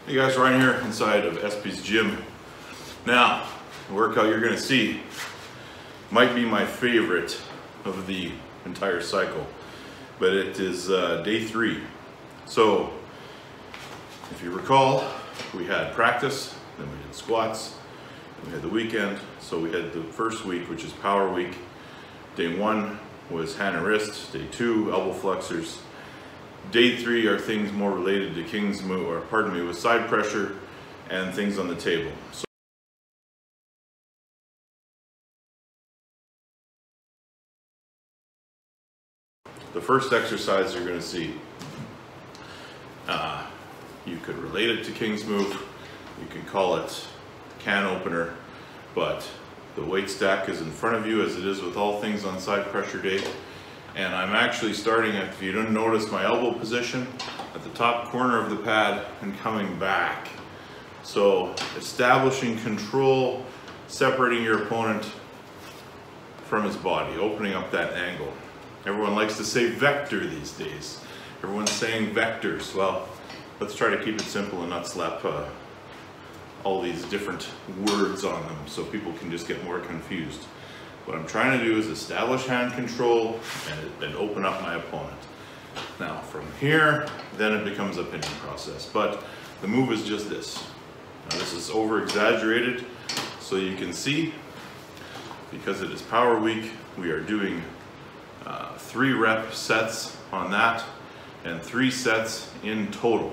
Hey guys, Ryan here inside of SP's gym. Now, the workout you're going to see might be my favorite of the entire cycle, but it is day 3. So, if you recall, we had practice, then we did squats, then we had the weekend. So we had the first week, which is power week. Day 1 was hand and wrist. Day 2, elbow flexors. Day 3 are things more related to King's move, or pardon me, with side pressure and things on the table. So the first exercise you're going to see, you could relate it to King's move, you can call it can opener, but the weight stack is in front of you as it is with all things on side pressure day. And I'm actually starting at, if you didn't notice, my elbow position at the top corner of the pad and coming back. So establishing control, separating your opponent from his body, opening up that angle. Everyone likes to say vector these days. Everyone's saying vectors. Well, let's try to keep it simple and not slap all these different words on them so people can just get more confused. What I'm trying to do is establish hand control and open up my opponent. Now from here, then it becomes a pinning process, but the move is just this. Now this is over exaggerated so you can see, because it is power week, we are doing 3 rep sets on that and 3 sets in total.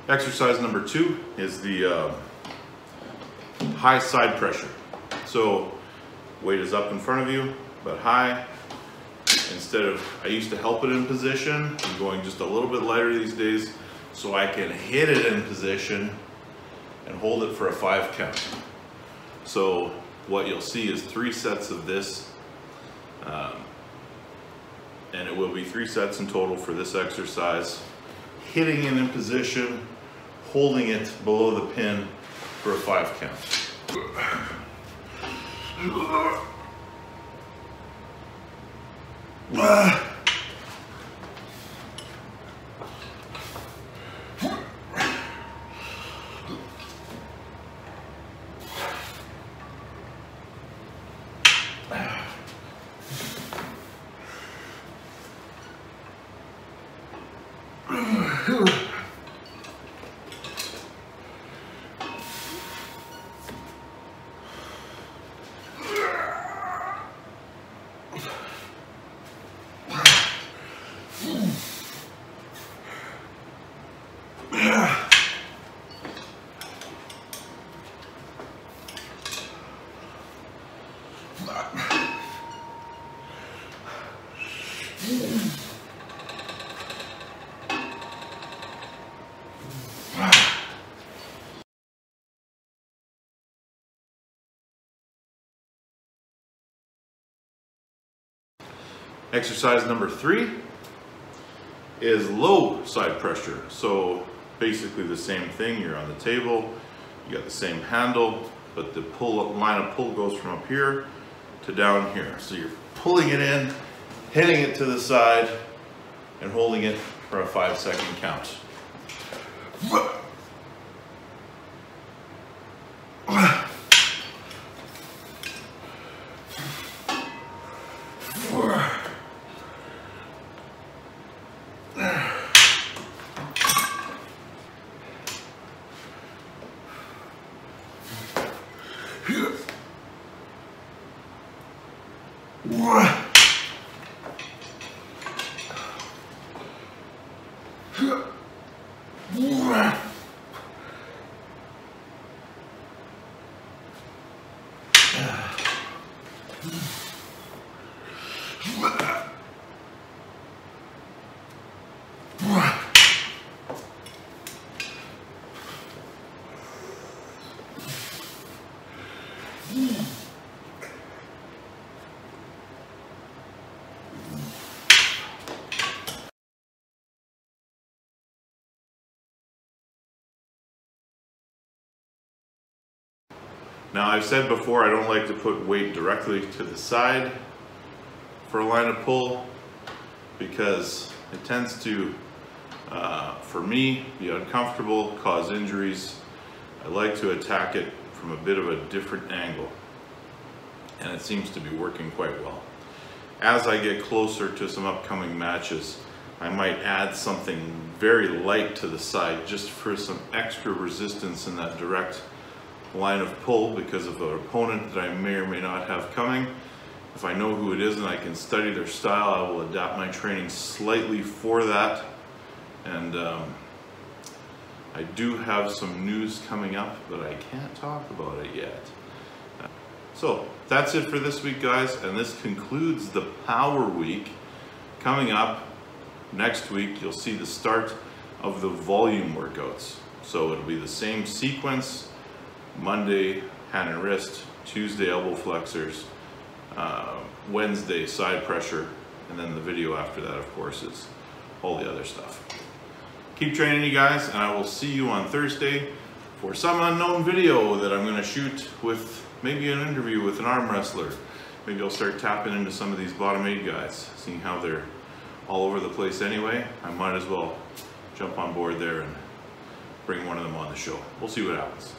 Exercise number 2 is the high side pressure. So weight is up in front of you, but high. Instead of, I used to help it in position, I'm going just a little bit lighter these days so I can hit it in position and hold it for a 5 count. So what you'll see is 3 sets of this, and it will be 3 sets in total for this exercise. Hitting it in position, holding it below the pin for a 5 count. Exercise number 3 is low side pressure. So basically the same thing. You're on the table, You got the same handle, but the line of pull goes from up here to down here. So you're pulling it in, hitting it to the side, and holding it for a 5-second count. Now, I've said before, I don't like to put weight directly to the side for a line of pull because it tends to, for me, be uncomfortable, cause injuries. I like to attack it from a bit of a different angle, and it seems to be working quite well. As I get closer to some upcoming matches, I might add something very light to the side just for some extra resistance in that direct line of pull because of an opponent that I may or may not have coming. If I know who it is and I can study their style, I will adapt my training slightly for that. And I do have some news coming up, but I can't talk about it yet. So that's it for this week, guys, and this concludes the Power Week. Coming up next week, you'll see the start of the volume workouts. So it'll be the same sequence: Monday, hand and wrist; Tuesday, elbow flexors; Wednesday, side pressure; and then the video after that, of course, is all the other stuff. Keep training, you guys, and I will see you on Thursday for some unknown video that I'm going to shoot with maybe an interview with an arm wrestler. Maybe I'll start tapping into some of these bottom 8 guys, seeing how they're all over the place anyway. I might as well jump on board there and bring one of them on the show. We'll see what happens.